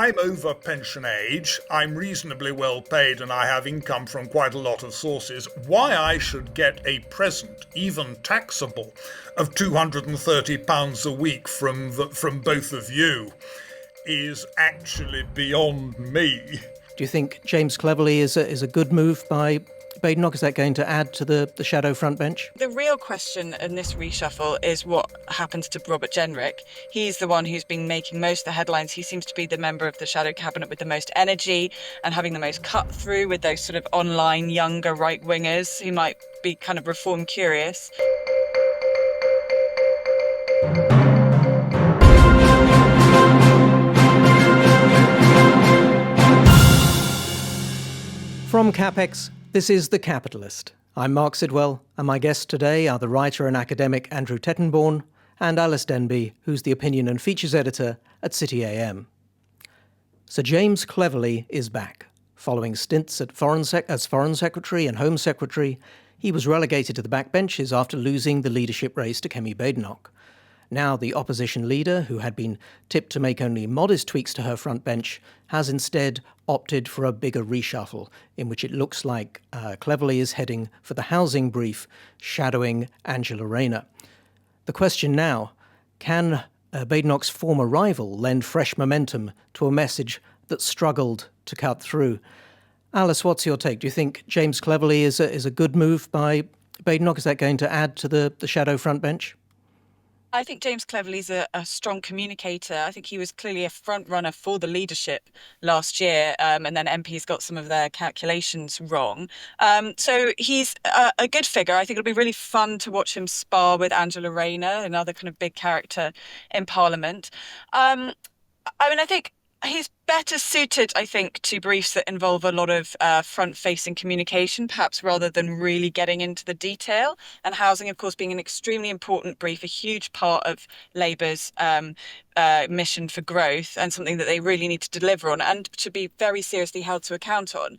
I'm over pension age, I'm reasonably well paid, and I have income from quite a lot of sources. Why I should get a present, even taxable, of £230 a week from both of you is actually beyond me. Do you think James Cleverly is a good move by Badenoch? Is that going to add to the shadow front bench? The real question in this reshuffle is what happens to Robert Jenrick. He's the one who's been making most of the headlines. He seems to be the member of the shadow cabinet with the most energy and having the most cut through with those sort of online younger right-wingers who might be kind of reform curious. From CapEx, this is The Capitalist. I'm Marc Sidwell, and my guests today are the writer and academic Andrew Tettenborn and Alys Denby, who's the opinion and features editor at City AM. Sir James Cleverly is back. Following stints at as Foreign Secretary and Home Secretary, he was relegated to the backbenches after losing the leadership race to Kemi Badenoch. Now the opposition leader, who had been tipped to make only modest tweaks to her front bench, has instead opted for a bigger reshuffle, in which it looks like Cleverly is heading for the housing brief, shadowing Angela Rayner. The question now, can Badenoch's former rival lend fresh momentum to a message that struggled to cut through? Alys, what's your take? Do you think James Cleverly is a good move by Badenoch? Is that going to add to the shadow front bench? I think James Cleverly's a strong communicator. I think he was clearly a front runner for the leadership last year, and then MPs got some of their calculations wrong. So he's a good figure. I think it'll be really fun to watch him spar with Angela Rayner, another kind of big character in Parliament. I think he's better suited, I think, to briefs that involve a lot of front-facing communication, perhaps rather than really getting into the detail. And housing, of course, being an extremely important brief, a huge part of Labour's mission for growth and something that they really need to deliver on and to be very seriously held to account on.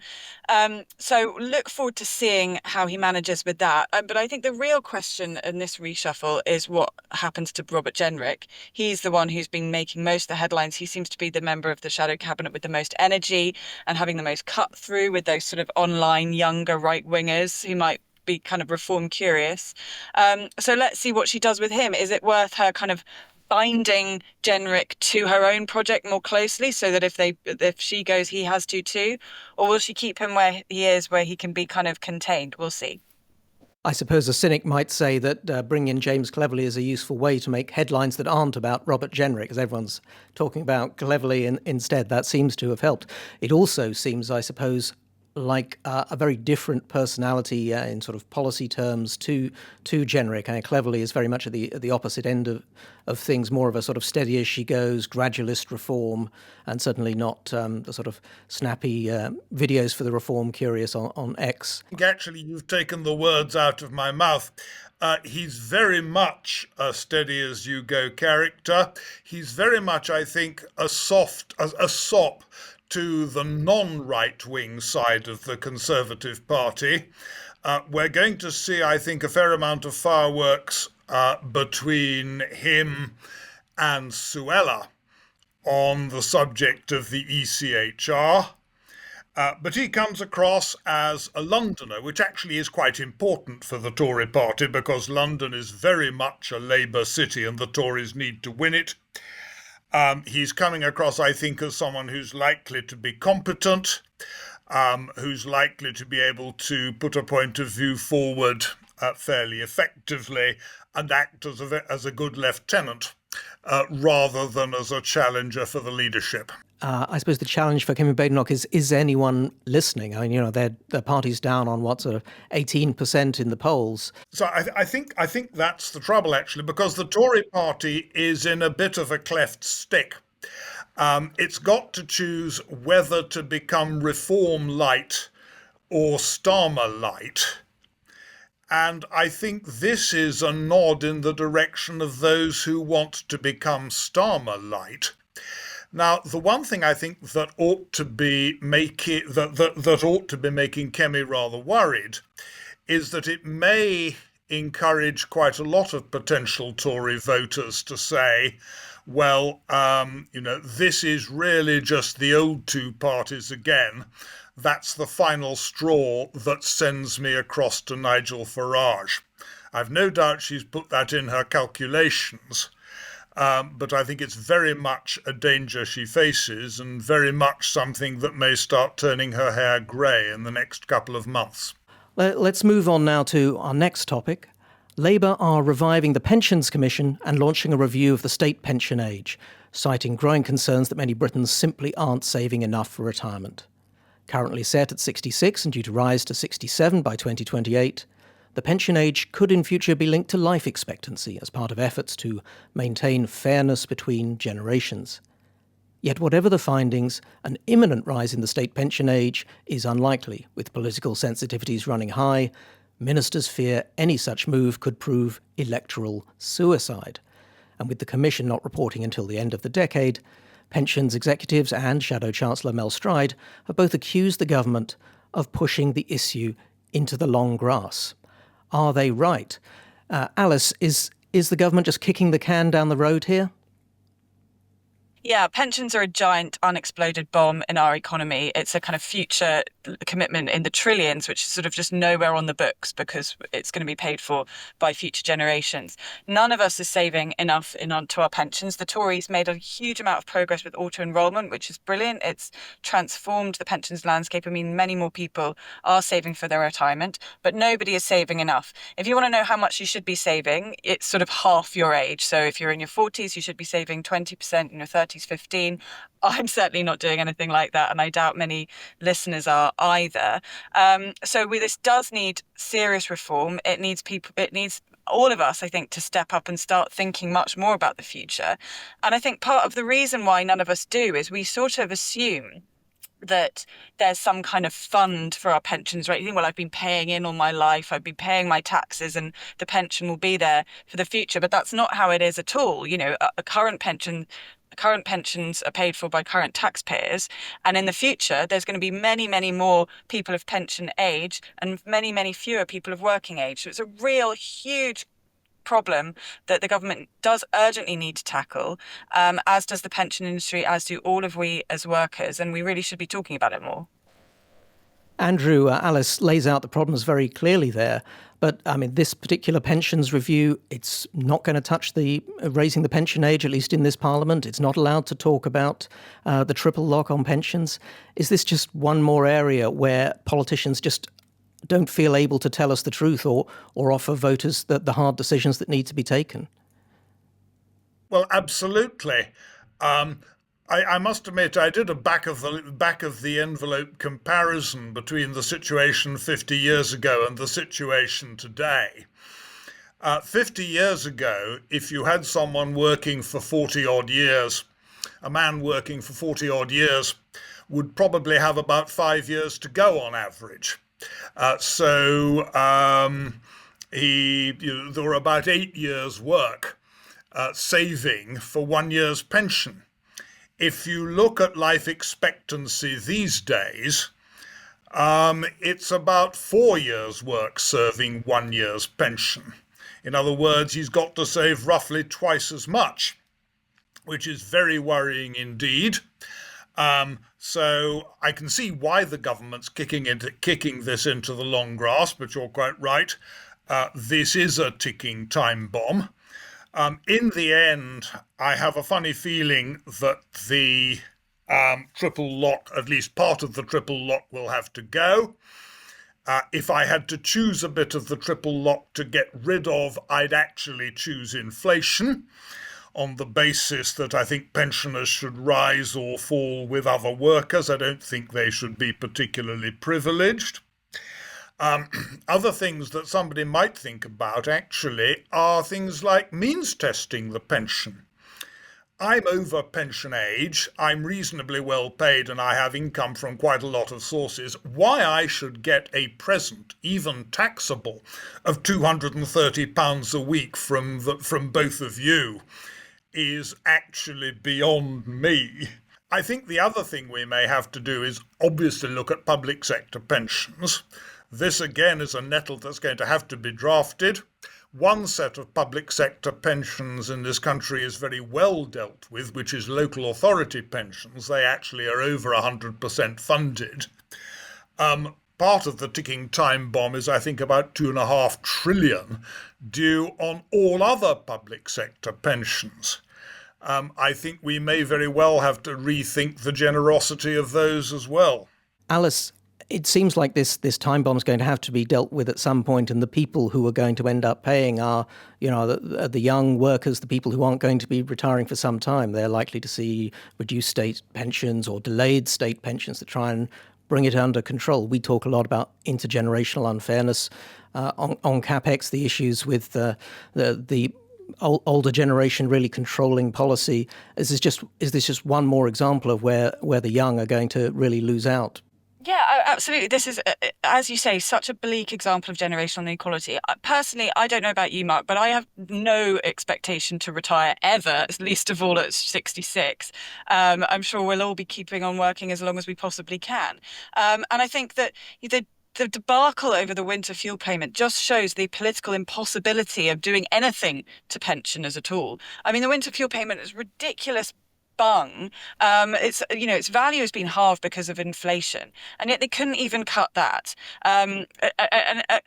So look forward to seeing how he manages with that. But I think the real question in this reshuffle is what happens to Robert Jenrick. He's the one who's been making most of the headlines. He seems to be the member of the shadow cabinet with the most energy and having the most cut through with those sort of online younger right-wingers who might be kind of reform curious. So let's see what she does with him. Is it worth her kind of binding Jenrick to her own project more closely so that if she goes, he has to too? Or will she keep him where he is, where he can be kind of contained? We'll see. I suppose a cynic might say that bringing in James Cleverly is a useful way to make headlines that aren't about Robert Jenrick, because everyone's talking about Cleverly instead. That seems to have helped. It also seems, I suppose, like a very different personality in sort of policy terms to Jenrick. And Cleverly is very much at the opposite end of things, more of a sort of steady as she goes, gradualist reform, and certainly not the sort of snappy videos for the reform curious on X. Actually, you've taken the words out of my mouth. He's very much a steady as you go character. He's very much, I think, a sop to the non-right-wing side of the Conservative Party. We're going to see, I think, a fair amount of fireworks between him and Suella on the subject of the ECHR. But he comes across as a Londoner, which actually is quite important for the Tory party because London is very much a Labour city and the Tories need to win it. He's coming across, I think, as someone who's likely to be competent, who's likely to be able to put a point of view forward fairly effectively and act as a good lieutenant rather than as a challenger for the leadership. I suppose the challenge for Kemi Badenoch is anyone listening? I mean, their party's down on what, sort of 18% in the polls. So I think that's the trouble, actually, because the Tory party is in a bit of a cleft stick. It's got to choose whether to become Reform light or Starmer light. And I think this is a nod in the direction of those who want to become Starmer light. Now, the one thing I think that ought to be making Kemi rather worried is that it may encourage quite a lot of potential Tory voters to say, well, this is really just the old two parties again. That's the final straw that sends me across to Nigel Farage. I've no doubt she's put that in her calculations, but I think it's very much a danger she faces and very much something that may start turning her hair grey in the next couple of months. Let's move on now to our next topic. Labour are reviving the Pensions Commission and launching a review of the state pension age, citing growing concerns that many Britons simply aren't saving enough for retirement. Currently set at 66 and due to rise to 67 by 2028, the pension age could in future be linked to life expectancy as part of efforts to maintain fairness between generations. Yet whatever the findings, an imminent rise in the state pension age is unlikely, with political sensitivities running high. Ministers fear any such move could prove electoral suicide. And with the Commission not reporting until the end of the decade, pensions executives and Shadow Chancellor Mel Stride have both accused the government of pushing the issue into the long grass. Are they right? Alys, is the government just kicking the can down the road here? Yeah, pensions are a giant unexploded bomb in our economy. It's a kind of future commitment in the trillions, which is sort of just nowhere on the books because it's going to be paid for by future generations. None of us is saving enough onto our pensions. The Tories made a huge amount of progress with auto-enrolment, which is brilliant. It's transformed the pensions landscape. I mean, many more people are saving for their retirement, but nobody is saving enough. If you want to know how much you should be saving, it's sort of half your age. So if you're in your 40s, you should be saving 20%, in your 30s, 15. I'm certainly not doing anything like that, and I doubt many listeners are either. This does need serious reform. It needs all of us, I think, to step up and start thinking much more about the future. And I think part of the reason why none of us do is we sort of assume that there's some kind of fund for our pensions, right? You think, well, I've been paying in all my life, I've been paying my taxes, and the pension will be there for the future. But that's not how it is at all. Current pensions are paid for by current taxpayers. And in the future, there's going to be many, many more people of pension age and many, many fewer people of working age. So it's a real huge problem that the government does urgently need to tackle, as does the pension industry, as do all of we as workers. And we really should be talking about it more. Andrew, Alys lays out the problems very clearly there. But, I mean, this particular pensions review, it's not going to touch the raising the pension age, at least in this Parliament. It's not allowed to talk about the triple lock on pensions. Is this just one more area where politicians just don't feel able to tell us the truth or offer voters the hard decisions that need to be taken? Well, absolutely. I must admit, I did a back of the envelope comparison between the situation 50 years ago and the situation today. 50 years ago, if you had someone working for 40 odd years, a man working for 40 odd years would probably have about 5 years to go on average. There were about 8 years' work saving for 1 year's pension. If you look at life expectancy these days, it's about 4 years' work serving 1 year's pension. In other words, he's got to save roughly twice as much, which is very worrying indeed. So I can see why the government's kicking this into the long grass, but you're quite right. This is a ticking time bomb. In the end, I have a funny feeling that the triple lock, at least part of the triple lock, will have to go. If I had to choose a bit of the triple lock to get rid of, I'd actually choose inflation, on the basis that I think pensioners should rise or fall with other workers. I don't think they should be particularly privileged. Other things that somebody might think about, actually, are things like means testing the pension. I'm over pension age, I'm reasonably well paid, and I have income from quite a lot of sources. Why I should get a present, even taxable, of £230 a week from both of you is actually beyond me. I think the other thing we may have to do is obviously look at public sector pensions. This again is a nettle that's going to have to be drafted. One set of public sector pensions in this country is very well dealt with, which is local authority pensions. They actually are over 100% funded. Part of the ticking time bomb is, I think, about 2.5 trillion due on all other public sector pensions. I think we may very well have to rethink the generosity of those as well. Alys, it seems like this time bomb is going to have to be dealt with at some point, and the people who are going to end up paying are, the young workers, the people who aren't going to be retiring for some time. They're likely to see reduced state pensions or delayed state pensions to try and bring it under control. We talk a lot about intergenerational unfairness on CapEx, the issues with the older generation really controlling policy. Is this just one more example of where the young are going to really lose out? Yeah, absolutely. This is, as you say, such a bleak example of generational inequality. Personally, I don't know about you, Mark, but I have no expectation to retire ever, least of all at 66. I'm sure we'll all be keeping on working as long as we possibly can. And I think that the debacle over the winter fuel payment just shows the political impossibility of doing anything to pensioners at all. I mean, the winter fuel payment is ridiculous bung. Its value has been halved because of inflation, and yet they couldn't even cut that. And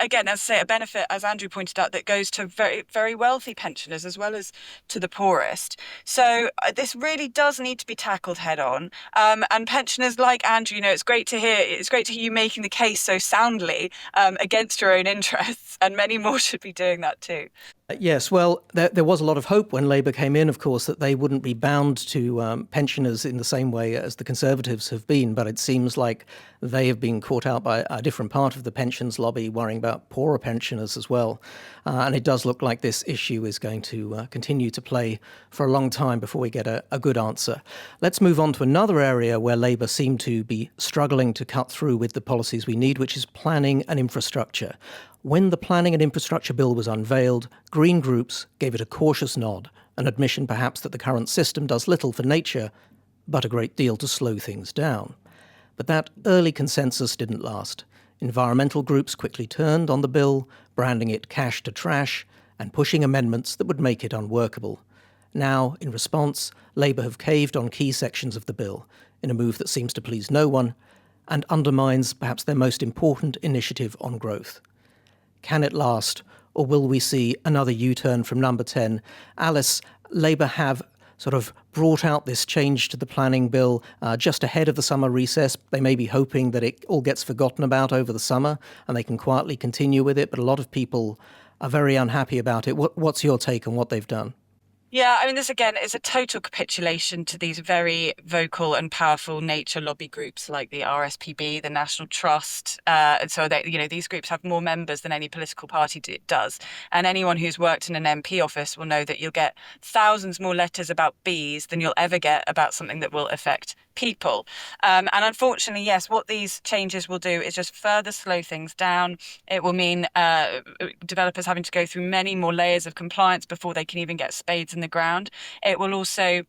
again, as I say, a benefit, as Andrew pointed out, that goes to very, very wealthy pensioners as well as to the poorest. So this really does need to be tackled head on. And pensioners like Andrew, it's great to hear. It's great to hear you making the case so soundly against your own interests, and many more should be doing that too. Yes, well, there was a lot of hope when Labour came in, of course, that they wouldn't be bound to pensioners in the same way as the Conservatives have been, but it seems like they have been caught out by a different part of the pensions lobby, worrying about poorer pensioners as well. And it does look like this issue is going to continue to play for a long time before we get a good answer. Let's move on to another area where Labour seem to be struggling to cut through with the policies we need, which is planning and infrastructure. When the Planning and Infrastructure Bill was unveiled, Green groups gave it a cautious nod, an admission perhaps that the current system does little for nature, but a great deal to slow things down. But that early consensus didn't last. Environmental groups quickly turned on the bill, branding it cash to trash, and pushing amendments that would make it unworkable. Now, in response, Labour have caved on key sections of the bill, in a move that seems to please no one, and undermines perhaps their most important initiative on growth. Can it last, or will we see another U-turn from number 10? Alys, Labour have sort of brought out this change to the planning bill just ahead of the summer recess. They may be hoping that it all gets forgotten about over the summer and they can quietly continue with it, but a lot of people are very unhappy about it. What's your take on what they've done? Yeah, I mean, this again is a total capitulation to these very vocal and powerful nature lobby groups like the RSPB, the National Trust. And so these groups have more members than any political party does. And anyone who's worked in an MP office will know that you'll get thousands more letters about bees than you'll ever get about something that will affect people. And unfortunately, yes, what these changes will do is just further slow things down. It will mean developers having to go through many more layers of compliance before they can even get spades in the ground. It will also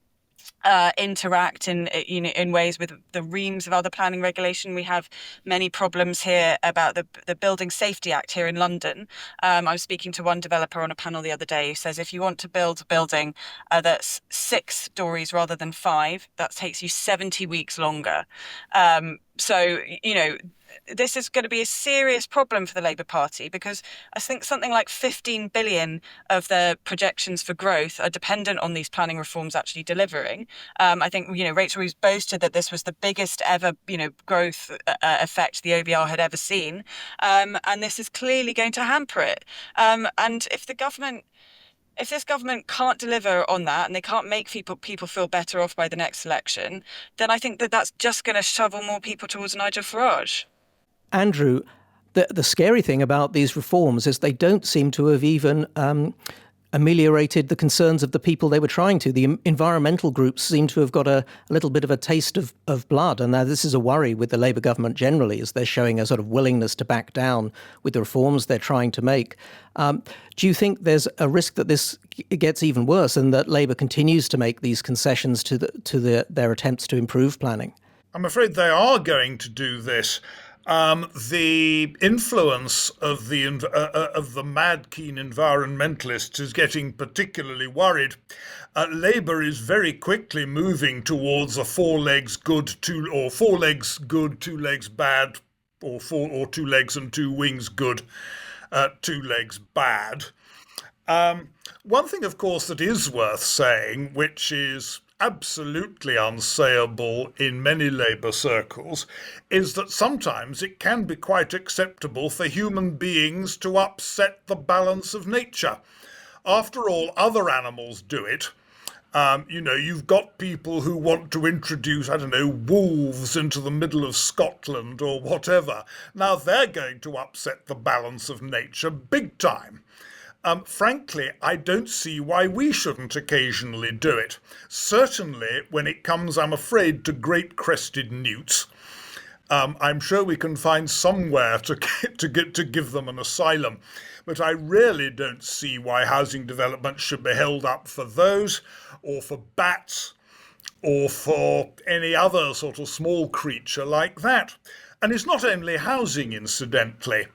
interact in ways with the reams of other planning regulation. We have many problems here about the Building Safety Act here in London. I was speaking to one developer on a panel the other day who says if you want to build a building that's 6 stories rather than 5, that takes you 70 weeks longer. This is going to be a serious problem for the Labour Party because I think something like 15 billion of their projections for growth are dependent on these planning reforms actually delivering. I think, Rachel Reeves boasted that this was the biggest ever, growth effect the OBR had ever seen. And this is clearly going to hamper it. And if this government can't deliver on that and they can't make people feel better off by the next election, then I think that's just going to shovel more people towards Nigel Farage. Andrew, the scary thing about these reforms is they don't seem to have even ameliorated the concerns of the people they were trying to. The environmental groups seem to have got a little bit of a taste of blood. And now this is a worry with the Labour government generally, as they're showing a sort of willingness to back down with the reforms they're trying to make. Do you think there's a risk that this gets even worse and that Labour continues to make these concessions to their attempts to improve planning? I'm afraid they are going to do this. The influence of the mad keen environmentalists is getting particularly worried. Labour is very quickly moving towards a four legs good, two legs bad, or two legs and two wings good, two legs bad. One thing, of course, that is worth saying, which is absolutely unsayable in many Labour circles, is that sometimes it can be quite acceptable for human beings to upset the balance of nature. After all, other animals do it. You've got people who want to introduce, I don't know, wolves into the middle of Scotland or whatever. Now they're going to upset the balance of nature big time. Frankly, I don't see why we shouldn't occasionally do it. Certainly, when it comes, I'm afraid, to great crested newts, I'm sure we can find somewhere to give them an asylum. But I really don't see why housing development should be held up for those, or for bats, or for any other sort of small creature like that. And it's not only housing, incidentally.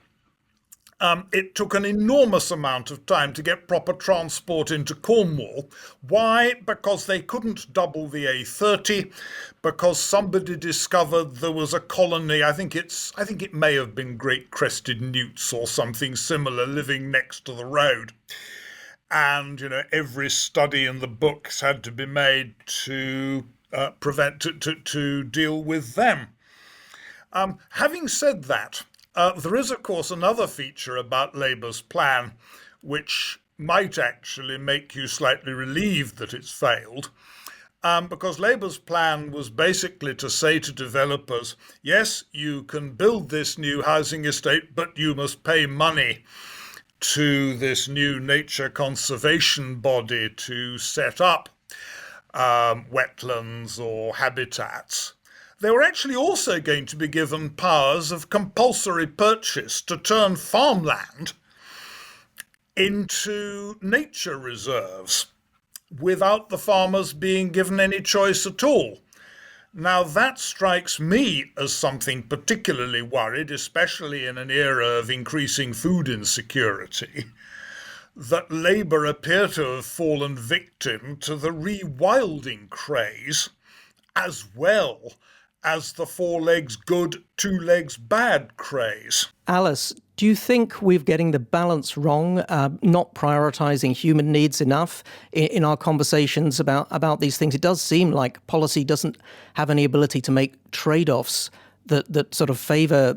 It took an enormous amount of time to get proper transport into Cornwall. Why? Because they couldn't double the A30, because somebody discovered there was a colony, I think it may have been great crested newts or something similar, living next to the road. And every study in the books had to be made to to deal with them. Having said that, there is, of course, another feature about Labour's plan which might actually make you slightly relieved that it's failed, because Labour's plan was basically to say to developers, yes, you can build this new housing estate, but you must pay money to this new nature conservation body to set up wetlands or habitats. They were actually also going to be given powers of compulsory purchase to turn farmland into nature reserves without the farmers being given any choice at all. Now that strikes me as something particularly worried, especially in an era of increasing food insecurity, that Labour appear to have fallen victim to the rewilding craze as well as the four legs good, two legs bad craze. Alys, do you think we're getting the balance wrong, not prioritising human needs enough in our conversations about these things? It does seem like policy doesn't have any ability to make trade-offs that sort of favour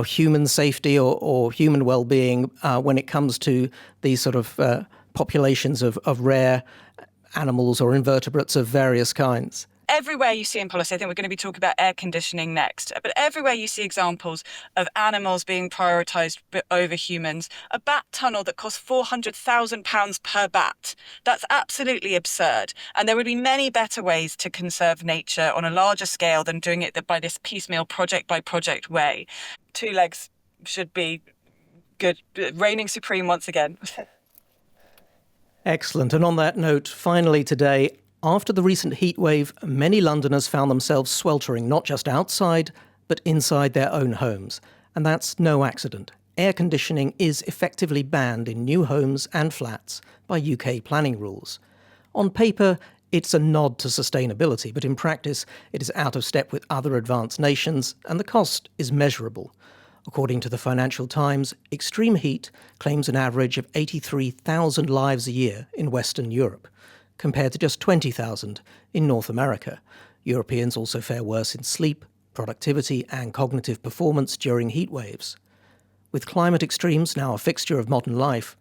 human safety or human well-being when it comes to these sort of populations of rare animals or invertebrates of various kinds. Everywhere you see in policy, I think we're going to be talking about air conditioning next, but everywhere you see examples of animals being prioritised over humans, a bat tunnel that costs £400,000 per bat, that's absolutely absurd. And there would be many better ways to conserve nature on a larger scale than doing it by this piecemeal project by project way. Two legs should be good, reigning supreme once again. Excellent. And on that note, finally today, after the recent heatwave, many Londoners found themselves sweltering not just outside, but inside their own homes. And that's no accident. Air conditioning is effectively banned in new homes and flats by UK planning rules. On paper, it's a nod to sustainability, but in practice, it is out of step with other advanced nations, and the cost is measurable. According to the Financial Times, extreme heat claims an average of 83,000 lives a year in Western Europe, compared to just 20,000 in North America. Europeans also fare worse in sleep, productivity and cognitive performance during heat waves. With climate extremes now a fixture of modern life,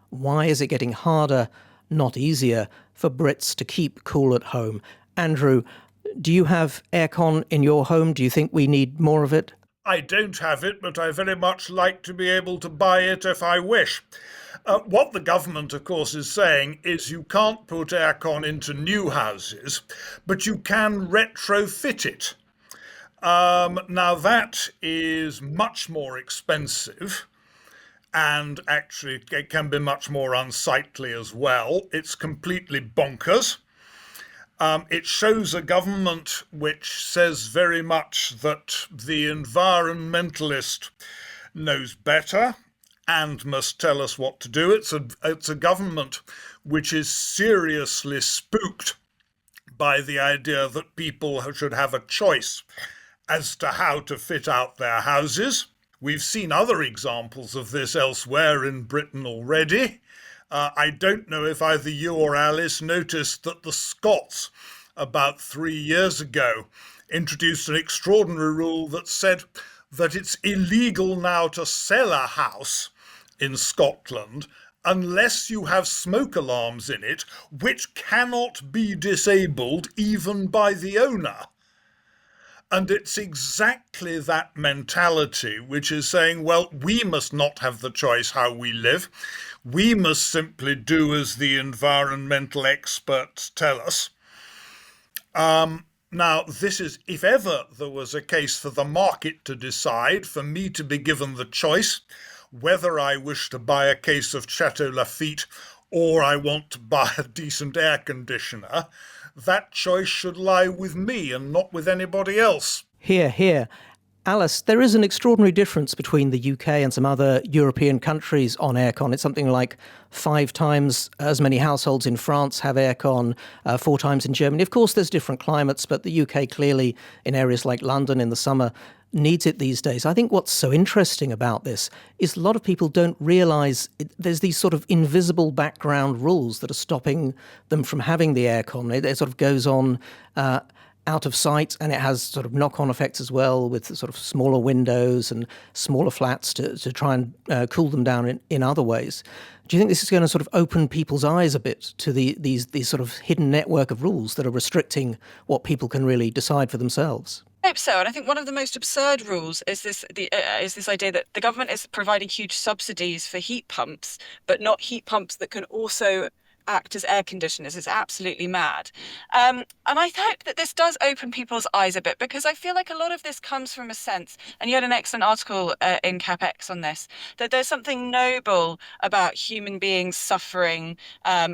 why is it getting harder, not easier, for Brits to keep cool at home? Andrew, do you have aircon in your home? Do you think we need more of it? I don't have it, but I very much like to be able to buy it if I wish. What the government, of course, is saying is you can't put aircon into new houses, but you can retrofit it. Now that is much more expensive, and actually it can be much more unsightly as well. It's completely bonkers. It shows a government which says very much that the environmentalist knows better and must tell us what to do. It's a government which is seriously spooked by the idea that people should have a choice as to how to fit out their houses. We've seen other examples of this elsewhere in Britain already. I don't know if either you or Alys noticed that the Scots, about 3 years ago, introduced an extraordinary rule that said that it's illegal now to sell a house in Scotland unless you have smoke alarms in it, which cannot be disabled even by the owner. And it's exactly that mentality which is saying, well, we must not have the choice how we live. We must simply do as the environmental experts tell us. Now, this is, if ever there was a case for the market to decide, for me to be given the choice, whether I wish to buy a case of Chateau Lafite or I want to buy a decent air conditioner, that choice should lie with me and not with anybody else. Hear, hear. Alys, there is an extraordinary difference between the UK and some other European countries on aircon. It's something like 5 times as many households in France have aircon, 4 times in Germany. Of course, there's different climates, but the UK clearly, in areas like London in the summer, needs it these days. I think what's so interesting about this is a lot of people don't realise there's these sort of invisible background rules that are stopping them from having the aircon. It sort of goes on out of sight, and it has sort of knock-on effects as well with sort of smaller windows and smaller flats to try and cool them down in other ways. Do you think this is going to sort of open people's eyes a bit to these sort of hidden network of rules that are restricting what people can really decide for themselves? I hope so. And I think one of the most absurd rules is this idea that the government is providing huge subsidies for heat pumps, but not heat pumps that can also act as air conditioners. It's absolutely mad. And I hope that this does open people's eyes a bit, because I feel like a lot of this comes from a sense, and you had an excellent article in CapX on this, that there's something noble about human beings suffering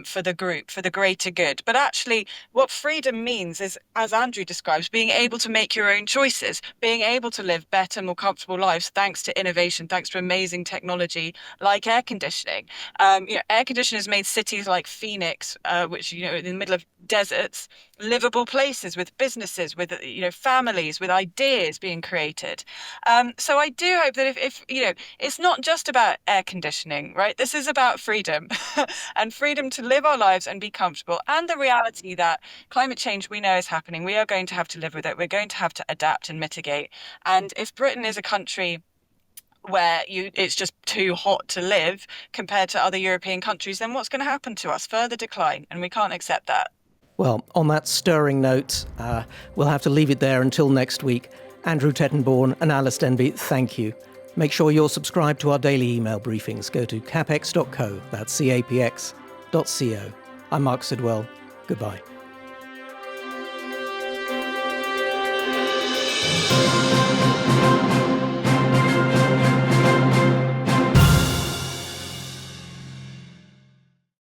for the group, for the greater good. But actually, what freedom means is, as Andrew describes, being able to make your own choices, being able to live better, more comfortable lives thanks to innovation, thanks to amazing technology like air conditioning. Air conditioners made cities like Phoenix, which, in the middle of deserts, livable places with businesses, with, families, with ideas being created. So I do hope that if it's not just about air conditioning, right? This is about freedom and freedom to live our lives and be comfortable. And the reality that climate change, we know, is happening. We are going to have to live with it. We're going to have to adapt and mitigate. And if Britain is a country where it's just too hot to live compared to other European countries, then what's going to happen to us? Further decline, and we can't accept that. Well, on that stirring note, we'll have to leave it there until next week. Andrew Tettenborn and Alys Denby, thank you. Make sure you're subscribed to our daily email briefings. Go to capx.co, that's capx.co. I'm Marc Sidwell. Goodbye.